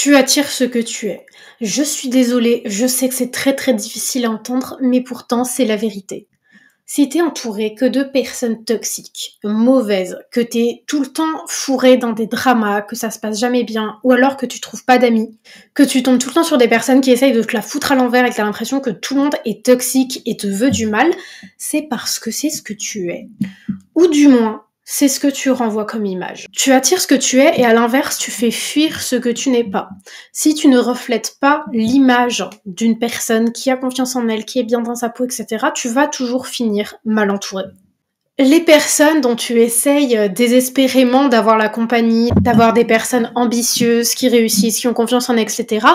Tu attires ce que tu es. Je suis désolée, je sais que c'est très très difficile à entendre, mais pourtant c'est la vérité. Si t'es entouré que de personnes toxiques, mauvaises, que t'es tout le temps fourré dans des dramas, que ça se passe jamais bien, ou alors que tu trouves pas d'amis, que tu tombes tout le temps sur des personnes qui essayent de te la foutre à l'envers et que t'as l'impression que tout le monde est toxique et te veut du mal, c'est parce que c'est ce que tu es. Ou du moins, c'est ce que tu renvoies comme image. Tu attires ce que tu es et à l'inverse, tu fais fuir ce que tu n'es pas. Si tu ne reflètes pas l'image d'une personne qui a confiance en elle, qui est bien dans sa peau, etc., tu vas toujours finir mal entouré. Les personnes dont tu essayes désespérément d'avoir la compagnie, d'avoir des personnes ambitieuses, qui réussissent, qui ont confiance en elles, etc.,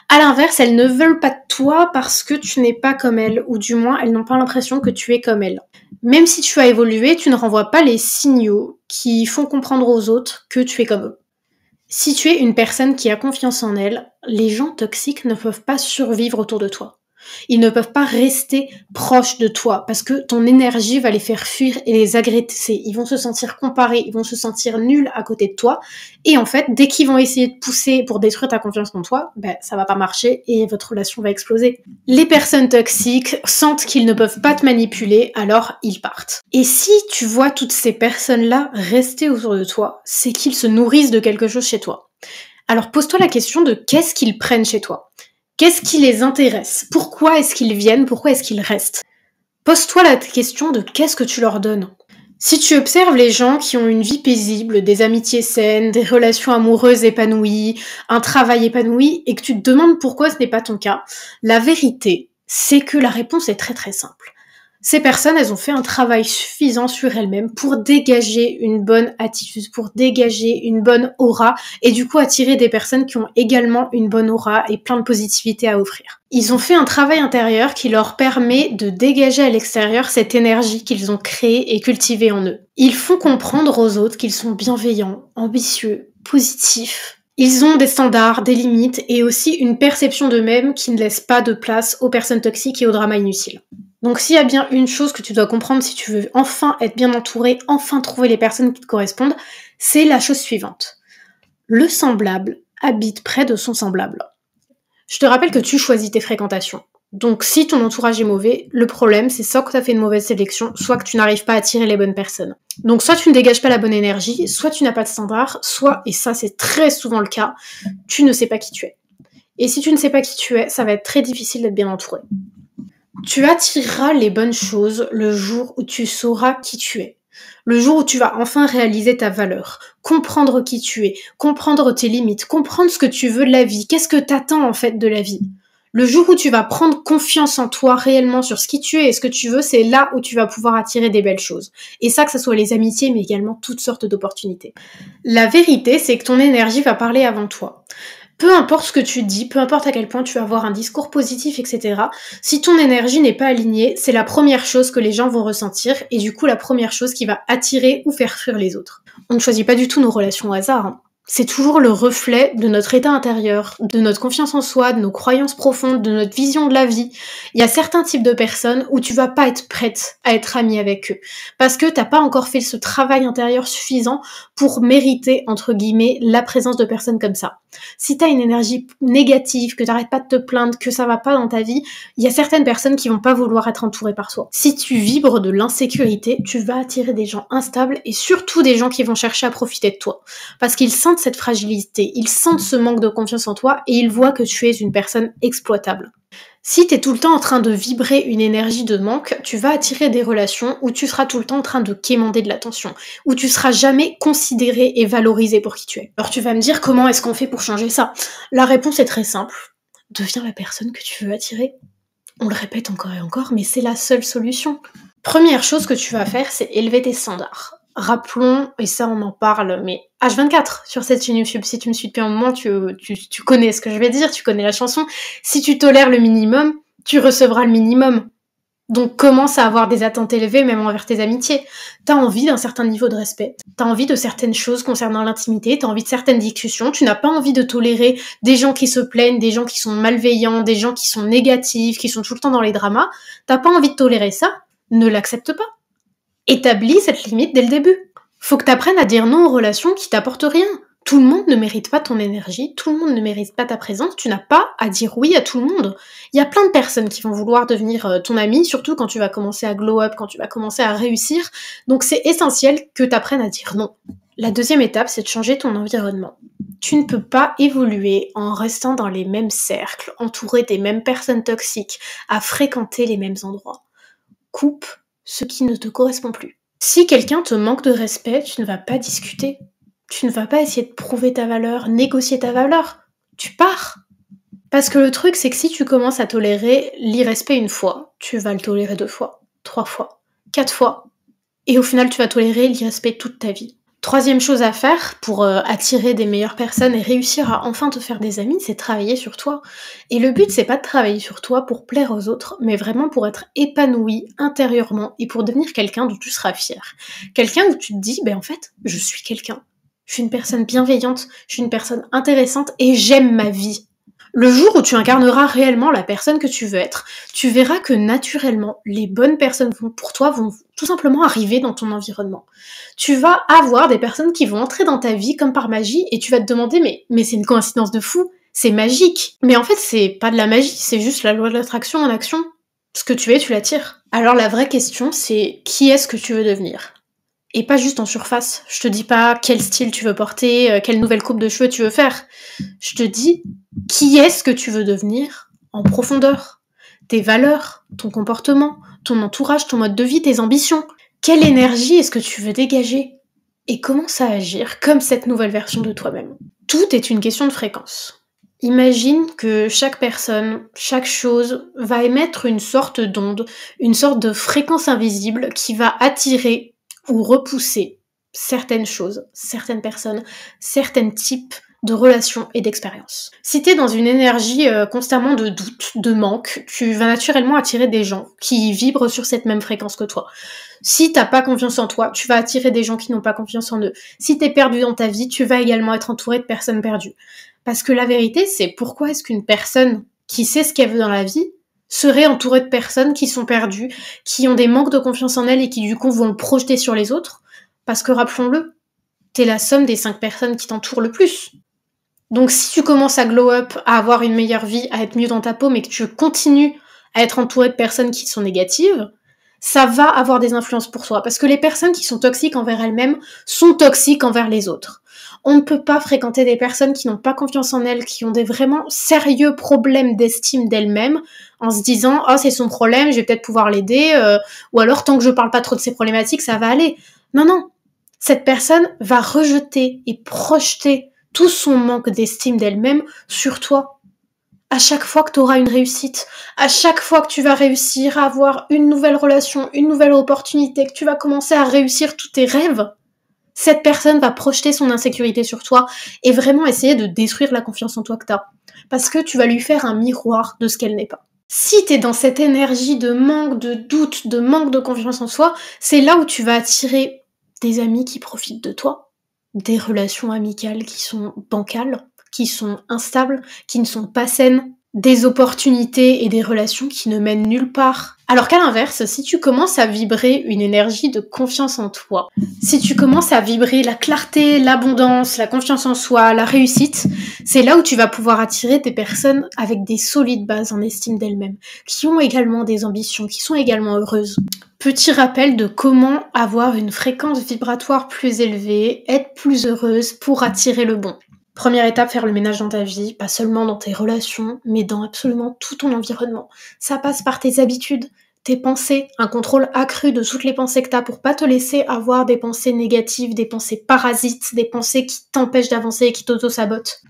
à l'inverse, elles ne veulent pas de toi parce que tu n'es pas comme elles, ou du moins, elles n'ont pas l'impression que tu es comme elles. Même si tu as évolué, tu ne renvoies pas les signaux qui font comprendre aux autres que tu es comme eux. Si tu es une personne qui a confiance en elle, les gens toxiques ne peuvent pas survivre autour de toi. Ils ne peuvent pas rester proches de toi parce que ton énergie va les faire fuir et les agresser. Ils vont se sentir comparés, ils vont se sentir nuls à côté de toi. Et en fait, dès qu'ils vont essayer de pousser pour détruire ta confiance en toi, ça va pas marcher et votre relation va exploser. Les personnes toxiques sentent qu'ils ne peuvent pas te manipuler, alors ils partent. Et si tu vois toutes ces personnes-là rester autour de toi, c'est qu'ils se nourrissent de quelque chose chez toi. Alors pose-toi la question de qu'est-ce qu'ils prennent chez toi. Qu'est-ce qui les intéresse? Pourquoi est-ce qu'ils viennent? Pourquoi est-ce qu'ils restent? Pose-toi la question de qu'est-ce que tu leur donnes. Si tu observes les gens qui ont une vie paisible, des amitiés saines, des relations amoureuses épanouies, un travail épanoui, et que tu te demandes pourquoi ce n'est pas ton cas, la vérité, c'est que la réponse est très très simple. Ces personnes, elles ont fait un travail suffisant sur elles-mêmes pour dégager une bonne attitude, pour dégager une bonne aura, et du coup attirer des personnes qui ont également une bonne aura et plein de positivité à offrir. Ils ont fait un travail intérieur qui leur permet de dégager à l'extérieur cette énergie qu'ils ont créée et cultivée en eux. Ils font comprendre aux autres qu'ils sont bienveillants, ambitieux, positifs. Ils ont des standards, des limites et aussi une perception d'eux-mêmes qui ne laisse pas de place aux personnes toxiques et aux dramas inutiles. Donc s'il y a bien une chose que tu dois comprendre si tu veux enfin être bien entouré, enfin trouver les personnes qui te correspondent, c'est la chose suivante. Le semblable habite près de son semblable. Je te rappelle que tu choisis tes fréquentations. Donc si ton entourage est mauvais, le problème c'est soit que tu as fait une mauvaise sélection, soit que tu n'arrives pas à attirer les bonnes personnes. Donc soit tu ne dégages pas la bonne énergie, soit tu n'as pas de standard, soit, et ça c'est très souvent le cas, tu ne sais pas qui tu es. Et si tu ne sais pas qui tu es, ça va être très difficile d'être bien entouré. Tu attireras les bonnes choses le jour où tu sauras qui tu es. Le jour où tu vas enfin réaliser ta valeur, comprendre qui tu es, comprendre tes limites, comprendre ce que tu veux de la vie, qu'est-ce que t'attends en fait de la vie. Le jour où tu vas prendre confiance en toi réellement sur ce qui tu es et ce que tu veux, c'est là où tu vas pouvoir attirer des belles choses. Et ça, que ce soit les amitiés, mais également toutes sortes d'opportunités. La vérité, c'est que ton énergie va parler avant toi. Peu importe ce que tu dis, peu importe à quel point tu vas avoir un discours positif, etc., si ton énergie n'est pas alignée, c'est la première chose que les gens vont ressentir et du coup la première chose qui va attirer ou faire fuir les autres. On ne choisit pas du tout nos relations au hasard, hein. C'est toujours le reflet de notre état intérieur, de notre confiance en soi, de nos croyances profondes, de notre vision de la vie. Il y a certains types de personnes où tu vas pas être prête à être amie avec eux. Parce que t'as pas encore fait ce travail intérieur suffisant pour mériter, entre guillemets, la présence de personnes comme ça. Si t'as une énergie négative, que t'arrêtes pas de te plaindre, que ça va pas dans ta vie, il y a certaines personnes qui vont pas vouloir être entourées par toi. Si tu vibres de l'insécurité, tu vas attirer des gens instables et surtout des gens qui vont chercher à profiter de toi. Parce qu'ils sentent cette fragilité, ils sentent ce manque de confiance en toi et ils voient que tu es une personne exploitable. Si t'es tout le temps en train de vibrer une énergie de manque, tu vas attirer des relations où tu seras tout le temps en train de quémander de l'attention, où tu seras jamais considéré et valorisé pour qui tu es. Alors tu vas me dire comment est-ce qu'on fait pour changer ça? La réponse est très simple. Deviens la personne que tu veux attirer. On le répète encore et encore, mais c'est la seule solution. Première chose que tu vas faire, c'est élever tes standards. Rappelons, et ça on en parle, mais H24 sur cette chaîne YouTube, si tu me suis depuis un moment, tu connais ce que je vais dire, tu connais la chanson. Si tu tolères le minimum, tu recevras le minimum. Donc commence à avoir des attentes élevées même envers tes amitiés. T'as envie d'un certain niveau de respect, t'as envie de certaines choses concernant l'intimité, t'as envie de certaines discussions, tu n'as pas envie de tolérer des gens qui se plaignent, des gens qui sont malveillants, des gens qui sont négatifs, qui sont tout le temps dans les dramas. T'as pas envie de tolérer ça, ne l'accepte pas. Établis cette limite dès le début. Faut que t'apprennes à dire non aux relations qui t'apportent rien. Tout le monde ne mérite pas ton énergie, tout le monde ne mérite pas ta présence, tu n'as pas à dire oui à tout le monde. Il y a plein de personnes qui vont vouloir devenir ton ami, surtout quand tu vas commencer à glow up, quand tu vas commencer à réussir. Donc c'est essentiel que tu apprennes à dire non. La deuxième étape, c'est de changer ton environnement. Tu ne peux pas évoluer en restant dans les mêmes cercles, entouré des mêmes personnes toxiques, à fréquenter les mêmes endroits. Coupe ce qui ne te correspond plus. Si quelqu'un te manque de respect, tu ne vas pas discuter. Tu ne vas pas essayer de prouver ta valeur, négocier ta valeur. Tu pars. Parce que le truc, c'est que si tu commences à tolérer l'irrespect une fois, tu vas le tolérer 2 fois, 3 fois, 4 fois. Et au final, tu vas tolérer l'irrespect toute ta vie. Troisième chose à faire pour attirer des meilleures personnes et réussir à enfin te faire des amis, c'est travailler sur toi. Et le but, c'est pas de travailler sur toi pour plaire aux autres, mais vraiment pour être épanoui intérieurement et pour devenir quelqu'un dont tu seras fier. Quelqu'un où tu te dis, en fait, je suis quelqu'un. Je suis une personne bienveillante, je suis une personne intéressante et j'aime ma vie. Le jour où tu incarneras réellement la personne que tu veux être, tu verras que naturellement, les bonnes personnes pour toi vont tout simplement arriver dans ton environnement. Tu vas avoir des personnes qui vont entrer dans ta vie comme par magie et tu vas te demander mais c'est une coïncidence de fou, c'est magique. Mais en fait, c'est pas de la magie, c'est juste la loi de l'attraction en action. Ce que tu es, tu l'attires. Alors la vraie question, c'est qui est-ce que tu veux devenir ? Et pas juste en surface. Je te dis pas quel style tu veux porter, quelle nouvelle coupe de cheveux tu veux faire. Je te dis qui est-ce que tu veux devenir en profondeur. Tes valeurs, ton comportement, ton entourage, ton mode de vie, tes ambitions. Quelle énergie est-ce que tu veux dégager ? Et commence à agir comme cette nouvelle version de toi-même. Tout est une question de fréquence. Imagine que chaque personne, chaque chose va émettre une sorte d'onde, une sorte de fréquence invisible qui va attirer ou repousser certaines choses, certaines personnes, certains types de relations et d'expériences. Si t'es dans une énergie constamment de doute, de manque, tu vas naturellement attirer des gens qui vibrent sur cette même fréquence que toi. Si t'as pas confiance en toi, tu vas attirer des gens qui n'ont pas confiance en eux. Si t'es perdu dans ta vie, tu vas également être entouré de personnes perdues. Parce que la vérité, c'est pourquoi est-ce qu'une personne qui sait ce qu'elle veut dans la vie serait entourée de personnes qui sont perdues, qui ont des manques de confiance en elles et qui du coup vont le projeter sur les autres. Parce que rappelons-le, t'es la somme des 5 personnes qui t'entourent le plus. Donc si tu commences à glow up, à avoir une meilleure vie, à être mieux dans ta peau, mais que tu continues à être entouré de personnes qui sont négatives, ça va avoir des influences pour toi. Parce que les personnes qui sont toxiques envers elles-mêmes sont toxiques envers les autres. On ne peut pas fréquenter des personnes qui n'ont pas confiance en elles, qui ont des vraiment sérieux problèmes d'estime d'elles-mêmes, en se disant « Oh, c'est son problème, je vais peut-être pouvoir l'aider, ou alors tant que je parle pas trop de ses problématiques, ça va aller. » Non. Cette personne va rejeter et projeter tout son manque d'estime d'elle-même sur toi. À chaque fois que tu auras une réussite, à chaque fois que tu vas réussir à avoir une nouvelle relation, une nouvelle opportunité, que tu vas commencer à réussir tous tes rêves, cette personne va projeter son insécurité sur toi et vraiment essayer de détruire la confiance en toi que tu as. Parce que tu vas lui faire un miroir de ce qu'elle n'est pas. Si tu es dans cette énergie de manque, de doute, de manque de confiance en soi, c'est là où tu vas attirer des amis qui profitent de toi, des relations amicales qui sont bancales, qui sont instables, qui ne sont pas saines, des opportunités et des relations qui ne mènent nulle part. Alors qu'à l'inverse, si tu commences à vibrer une énergie de confiance en toi, si tu commences à vibrer la clarté, l'abondance, la confiance en soi, la réussite, c'est là où tu vas pouvoir attirer des personnes avec des solides bases en estime d'elles-mêmes, qui ont également des ambitions, qui sont également heureuses. Petit rappel de comment avoir une fréquence vibratoire plus élevée, être plus heureuse pour attirer le bon. Première étape, faire le ménage dans ta vie, pas seulement dans tes relations, mais dans absolument tout ton environnement. Ça passe par tes habitudes, tes pensées, un contrôle accru de toutes les pensées que t'as pour pas te laisser avoir des pensées négatives, des pensées parasites, des pensées qui t'empêchent d'avancer et qui t'auto-sabotent.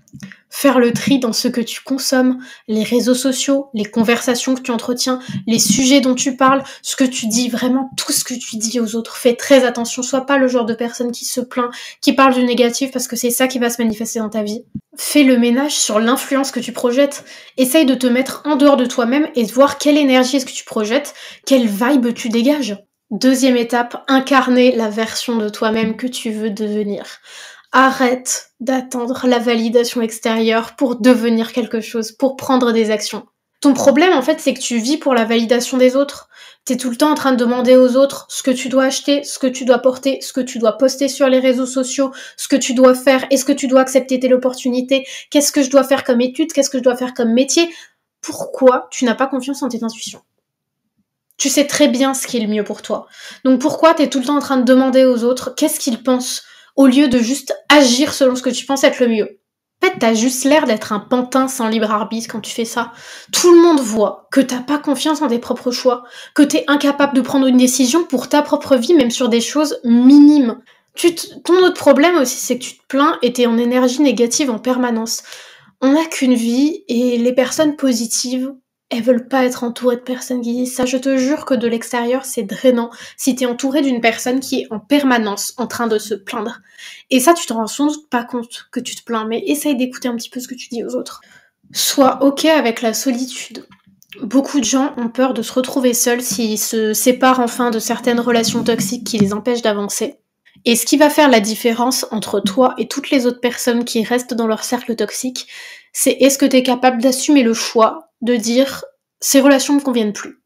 Faire le tri dans ce que tu consommes, les réseaux sociaux, les conversations que tu entretiens, les sujets dont tu parles, ce que tu dis, vraiment tout ce que tu dis aux autres. Fais très attention, sois pas le genre de personne qui se plaint, qui parle du négatif parce que c'est ça qui va se manifester dans ta vie. Fais le ménage sur l'influence que tu projettes. Essaye de te mettre en dehors de toi-même et de voir quelle énergie est-ce que tu projettes, quelle vibe tu dégages. Deuxième étape, incarner la version de toi-même que tu veux devenir. Arrête d'attendre la validation extérieure pour devenir quelque chose, pour prendre des actions. Ton problème, en fait, c'est que tu vis pour la validation des autres. T'es tout le temps en train de demander aux autres ce que tu dois acheter, ce que tu dois porter, ce que tu dois poster sur les réseaux sociaux, ce que tu dois faire, est-ce que tu dois accepter telle opportunité, qu'est-ce que je dois faire comme étude, qu'est-ce que je dois faire comme métier. Pourquoi tu n'as pas confiance en tes intuitions? Tu sais très bien ce qui est le mieux pour toi. Donc pourquoi t'es tout le temps en train de demander aux autres qu'est-ce qu'ils pensent, au lieu de juste agir selon ce que tu penses être le mieux? En fait, t'as juste l'air d'être un pantin sans libre arbitre quand tu fais ça. Tout le monde voit que t'as pas confiance en tes propres choix, que t'es incapable de prendre une décision pour ta propre vie, même sur des choses minimes. Ton autre problème aussi, c'est que tu te plains et t'es en énergie négative en permanence. On n'a qu'une vie et les personnes positives, elles veulent pas être entourées de personnes qui disent ça. Je te jure que de l'extérieur, c'est drainant si t'es entouré d'une personne qui est en permanence en train de se plaindre. Et ça, tu te rends sans doute pas compte que tu te plains, mais essaye d'écouter un petit peu ce que tu dis aux autres. Sois ok avec la solitude. Beaucoup de gens ont peur de se retrouver seuls s'ils se séparent enfin de certaines relations toxiques qui les empêchent d'avancer. Et ce qui va faire la différence entre toi et toutes les autres personnes qui restent dans leur cercle toxique, c'est est-ce que tu es capable d'assumer le choix de dire ces relations ne me conviennent plus.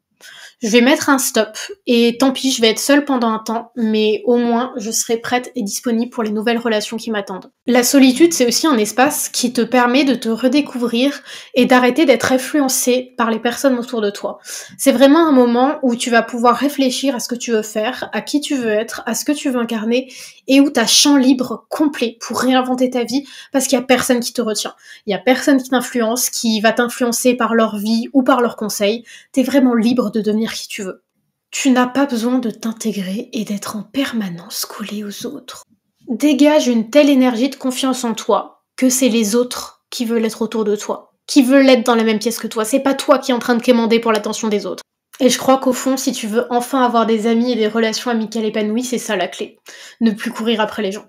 Je vais mettre un stop et tant pis, je vais être seule pendant un temps, mais au moins je serai prête et disponible pour les nouvelles relations qui m'attendent. La solitude, c'est aussi un espace qui te permet de te redécouvrir et d'arrêter d'être influencé par les personnes autour de toi. C'est vraiment un moment où tu vas pouvoir réfléchir à ce que tu veux faire, à qui tu veux être, à ce que tu veux incarner et où tu as champ libre complet pour réinventer ta vie parce qu'il y a personne qui te retient. Il y a personne qui t'influence, qui va t'influencer par leur vie ou par leurs conseils. T'es vraiment libre de devenir qui tu veux. Tu n'as pas besoin de t'intégrer et d'être en permanence collé aux autres. Dégage une telle énergie de confiance en toi que c'est les autres qui veulent être autour de toi, qui veulent être dans la même pièce que toi. C'est pas toi qui es en train de quémander pour l'attention des autres. Et je crois qu'au fond, si tu veux enfin avoir des amis et des relations amicales épanouies, c'est ça la clé. Ne plus courir après les gens.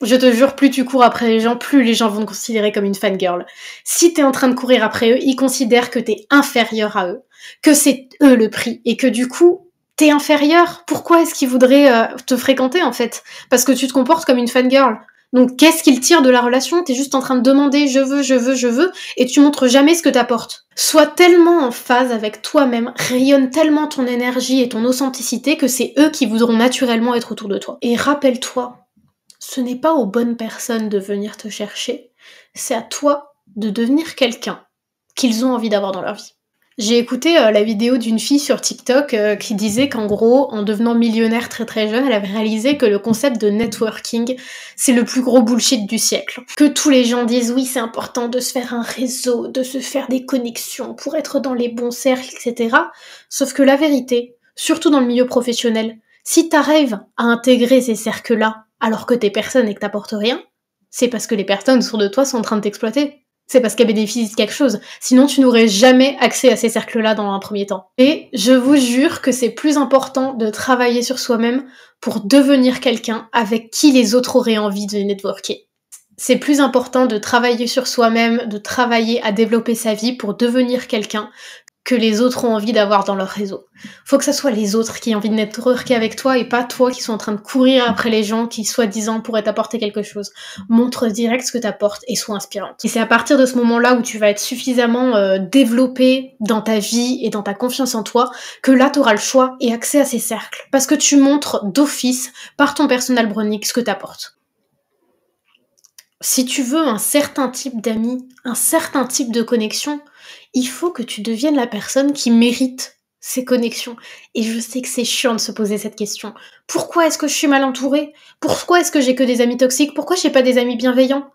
Je te jure, plus tu cours après les gens, plus les gens vont te considérer comme une fangirl. Si t'es en train de courir après eux, ils considèrent que t'es inférieur à eux, que c'est eux le prix, et que du coup, t'es inférieur. Pourquoi est-ce qu'ils voudraient te fréquenter, en fait? Parce que tu te comportes comme une fangirl. Donc, qu'est-ce qu'ils tirent de la relation? T'es juste en train de demander je veux, je veux, je veux, et tu montres jamais ce que t'apportes. Sois tellement en phase avec toi-même, rayonne tellement ton énergie et ton authenticité que c'est eux qui voudront naturellement être autour de toi. Et rappelle-toi, ce n'est pas aux bonnes personnes de venir te chercher, c'est à toi de devenir quelqu'un qu'ils ont envie d'avoir dans leur vie. J'ai écouté la vidéo d'une fille sur TikTok qui disait qu'en gros, en devenant millionnaire très très jeune, elle avait réalisé que le concept de networking, c'est le plus gros bullshit du siècle. Que tous les gens disent oui, c'est important de se faire un réseau, de se faire des connexions pour être dans les bons cercles, etc. Sauf que la vérité, surtout dans le milieu professionnel, si t'arrives à intégrer ces cercles-là alors que t'es personne et que t'apportes rien, c'est parce que les personnes autour de toi sont en train de t'exploiter. C'est parce qu'elles bénéficient de quelque chose. Sinon, tu n'aurais jamais accès à ces cercles-là dans un premier temps. Et je vous jure que c'est plus important de travailler sur soi-même pour devenir quelqu'un avec qui les autres auraient envie de networker. C'est plus important de travailler sur soi-même, de travailler à développer sa vie pour devenir quelqu'un que les autres ont envie d'avoir dans leur réseau. Faut que ce soit les autres qui aient envie de networker avec toi et pas toi qui sont en train de courir après les gens qui, soi-disant, pourraient t'apporter quelque chose. Montre direct ce que t'apportes et sois inspirante. Et c'est à partir de ce moment-là où tu vas être suffisamment développé dans ta vie et dans ta confiance en toi que là, t'auras le choix et accès à ces cercles. Parce que tu montres d'office, par ton personal branding, ce que t'apportes. Si tu veux un certain type d'amis, un certain type de connexion, il faut que tu deviennes la personne qui mérite ces connexions. Et je sais que c'est chiant de se poser cette question. Pourquoi est-ce que je suis mal entourée? Pourquoi est-ce que j'ai que des amis toxiques? Pourquoi j'ai pas des amis bienveillants?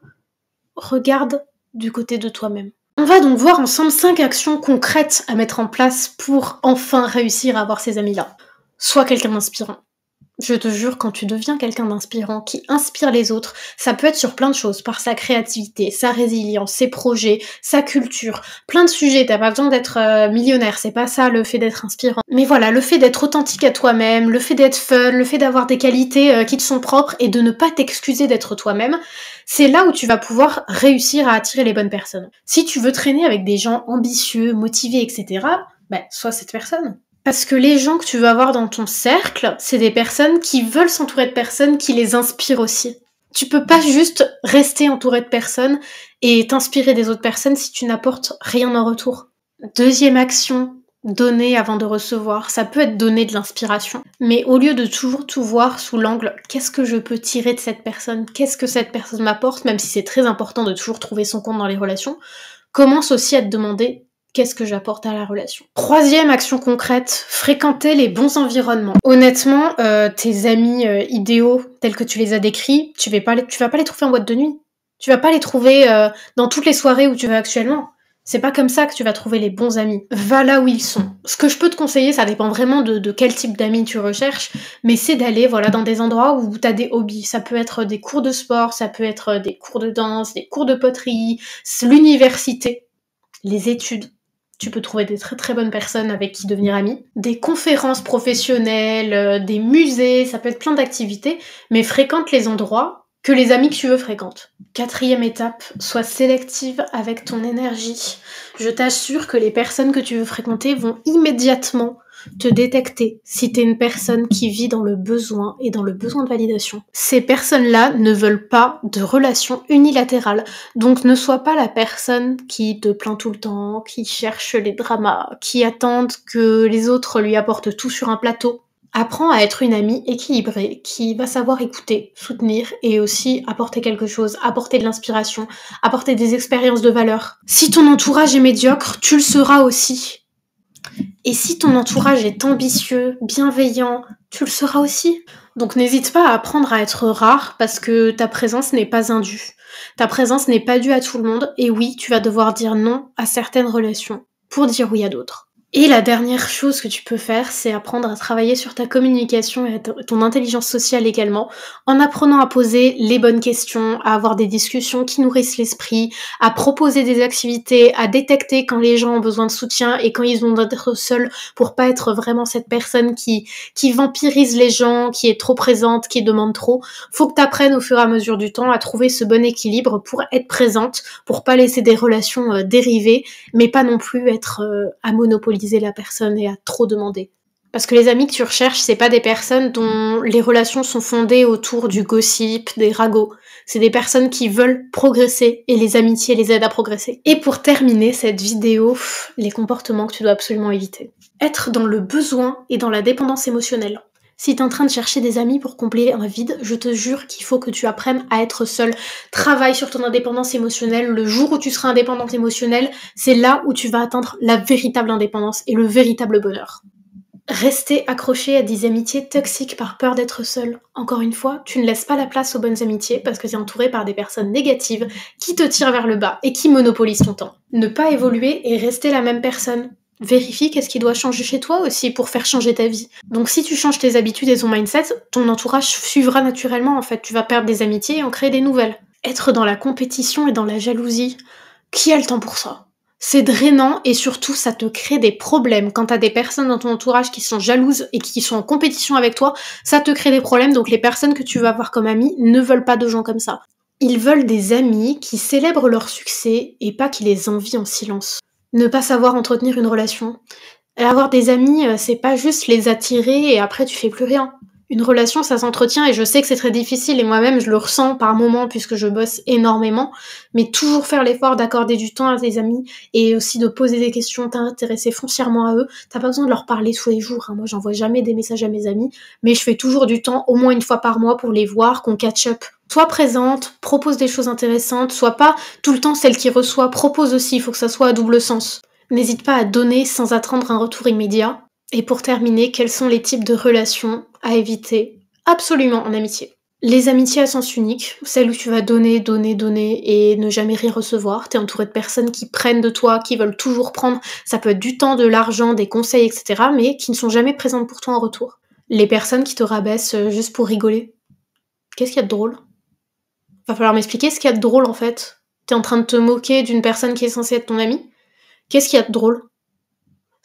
Regarde du côté de toi-même. On va donc voir ensemble 5 actions concrètes à mettre en place pour enfin réussir à avoir ces amis-là. Sois quelqu'un d'inspirant. Je te jure, quand tu deviens quelqu'un d'inspirant, qui inspire les autres, ça peut être sur plein de choses, par sa créativité, sa résilience, ses projets, sa culture, plein de sujets. T'as pas besoin d'être millionnaire, c'est pas ça le fait d'être inspirant. Mais voilà, le fait d'être authentique à toi-même, le fait d'être fun, le fait d'avoir des qualités qui te sont propres et de ne pas t'excuser d'être toi-même, c'est là où tu vas pouvoir réussir à attirer les bonnes personnes. Si tu veux traîner avec des gens ambitieux, motivés, etc., sois cette personne. Parce que les gens que tu veux avoir dans ton cercle, c'est des personnes qui veulent s'entourer de personnes qui les inspirent aussi. Tu peux pas juste rester entouré de personnes et t'inspirer des autres personnes si tu n'apportes rien en retour. Deuxième action, donner avant de recevoir. Ça peut être donner de l'inspiration, mais au lieu de toujours tout voir sous l'angle qu'est-ce que je peux tirer de cette personne, qu'est-ce que cette personne m'apporte, même si c'est très important de toujours trouver son compte dans les relations, commence aussi à te demander qu'est-ce que j'apporte à la relation. Troisième action concrète, fréquenter les bons environnements. Honnêtement, tes amis idéaux tels que tu les as décrits, tu vas pas les trouver en boîte de nuit. Tu vas pas les trouver dans toutes les soirées où tu vas actuellement. C'est pas comme ça que tu vas trouver les bons amis. Va là où ils sont. Ce que je peux te conseiller, ça dépend vraiment de quel type d'amis tu recherches, mais c'est d'aller dans des endroits où tu as des hobbies. Ça peut être des cours de sport, ça peut être des cours de danse, des cours de poterie, l'université, les études. Tu peux trouver des très très bonnes personnes avec qui devenir ami. Des conférences professionnelles, des musées, ça peut être plein d'activités, mais fréquente les endroits que les amis que tu veux fréquentent. Quatrième étape, sois sélective avec ton énergie. Je t'assure que les personnes que tu veux fréquenter vont immédiatement te détecter si t'es une personne qui vit dans le besoin et dans le besoin de validation. Ces personnes-là ne veulent pas de relations unilatérales, donc ne sois pas la personne qui te plaint tout le temps, qui cherche les dramas, qui attendent que les autres lui apportent tout sur un plateau. Apprends à être une amie équilibrée, qui va savoir écouter, soutenir et aussi apporter quelque chose, apporter de l'inspiration, apporter des expériences de valeur. Si ton entourage est médiocre, tu le seras aussi. Et si ton entourage est ambitieux, bienveillant, tu le seras aussi. Donc n'hésite pas à apprendre à être rare parce que ta présence n'est pas indue. Ta présence n'est pas due à tout le monde et oui, tu vas devoir dire non à certaines relations pour dire oui à d'autres. Et la dernière chose que tu peux faire, c'est apprendre à travailler sur ta communication et ton intelligence sociale également, en apprenant à poser les bonnes questions, à avoir des discussions qui nourrissent l'esprit, à proposer des activités, à détecter quand les gens ont besoin de soutien et quand ils ont besoin d'être seuls pour pas être vraiment cette personne qui vampirise les gens, qui est trop présente, qui demande trop. Faut que tu apprennes au fur et à mesure du temps à trouver ce bon équilibre pour être présente, pour pas laisser des relations dériver, mais pas non plus être à monopoliser la personne et à trop demander. Parce que les amis que tu recherches, c'est pas des personnes dont les relations sont fondées autour du gossip, des ragots. C'est des personnes qui veulent progresser et les amitiés les aident à progresser. Et pour terminer cette vidéo, les comportements que tu dois absolument éviter. Être dans le besoin et dans la dépendance émotionnelle. Si t'es en train de chercher des amis pour combler un vide, je te jure qu'il faut que tu apprennes à être seule. Travaille sur ton indépendance émotionnelle. Le jour où tu seras indépendante émotionnelle, c'est là où tu vas atteindre la véritable indépendance et le véritable bonheur. Rester accroché à des amitiés toxiques par peur d'être seule. Encore une fois, tu ne laisses pas la place aux bonnes amitiés parce que tu es entouré par des personnes négatives qui te tirent vers le bas et qui monopolisent ton temps. Ne pas évoluer et rester la même personne. Vérifie qu'est-ce qui doit changer chez toi aussi pour faire changer ta vie. Donc si tu changes tes habitudes et ton mindset, ton entourage suivra naturellement en fait. Tu vas perdre des amitiés et en créer des nouvelles. Être dans la compétition et dans la jalousie, qui a le temps pour ça ? C'est drainant et surtout ça te crée des problèmes. Quand t'as des personnes dans ton entourage qui sont jalouses et qui sont en compétition avec toi, ça te crée des problèmes. Donc les personnes que tu vas avoir comme amis ne veulent pas de gens comme ça. Ils veulent des amis qui célèbrent leur succès et pas qui les envient en silence. Ne pas savoir entretenir une relation. Avoir des amis, c'est pas juste les attirer et après tu fais plus rien. Une relation, ça s'entretient et je sais que c'est très difficile et moi-même je le ressens par moments puisque je bosse énormément, mais toujours faire l'effort d'accorder du temps à tes amis et aussi de poser des questions, t'intéresser foncièrement à eux. T'as pas besoin de leur parler tous les jours, hein. Moi j'envoie jamais des messages à mes amis, mais je fais toujours du temps, au moins une fois par mois pour les voir, qu'on catch up. Sois présente, propose des choses intéressantes, sois pas tout le temps celle qui reçoit, propose aussi, il faut que ça soit à double sens. N'hésite pas à donner sans attendre un retour immédiat. Et pour terminer, quels sont les types de relations à éviter absolument en amitié? Les amitiés à sens unique, celles où tu vas donner, donner, donner et ne jamais rien recevoir. T'es entouré de personnes qui prennent de toi, qui veulent toujours prendre. Ça peut être du temps, de l'argent, des conseils, etc. mais qui ne sont jamais présentes pour toi en retour. Les personnes qui te rabaissent juste pour rigoler. Qu'est-ce qu'il y a de drôle? Va falloir m'expliquer ce qu'il y a de drôle en fait. T'es en train de te moquer d'une personne qui est censée être ton amie? Qu'est-ce qu'il y a de drôle?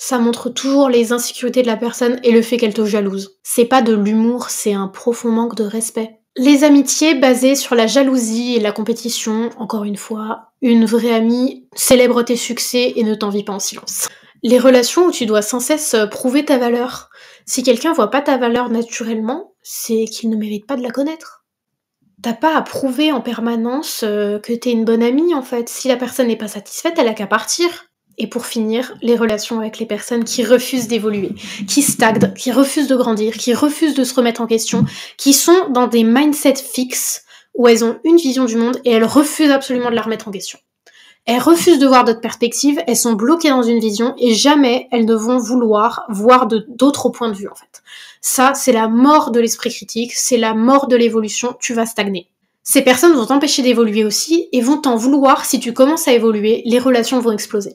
Ça montre toujours les insécurités de la personne et le fait qu'elle te jalouse. C'est pas de l'humour, c'est un profond manque de respect. Les amitiés basées sur la jalousie et la compétition, encore une fois, une vraie amie célèbre tes succès et ne t'envie pas en silence. Les relations où tu dois sans cesse prouver ta valeur. Si quelqu'un voit pas ta valeur naturellement, c'est qu'il ne mérite pas de la connaître. T'as pas à prouver en permanence que t'es une bonne amie en fait. Si la personne n'est pas satisfaite, elle a qu'à partir. Et pour finir, les relations avec les personnes qui refusent d'évoluer, qui stagnent, qui refusent de grandir, qui refusent de se remettre en question, qui sont dans des mindsets fixes où elles ont une vision du monde et elles refusent absolument de la remettre en question. Elles refusent de voir d'autres perspectives, elles sont bloquées dans une vision et jamais elles ne vont vouloir voir d'autres points de vue en fait. Ça, c'est la mort de l'esprit critique, c'est la mort de l'évolution, tu vas stagner. Ces personnes vont t'empêcher d'évoluer aussi et vont t'en vouloir si tu commences à évoluer, les relations vont exploser.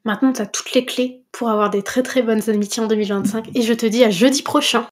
Maintenant, tu as toutes les clés pour avoir des très très bonnes amitiés en 2025 et je te dis à jeudi prochain.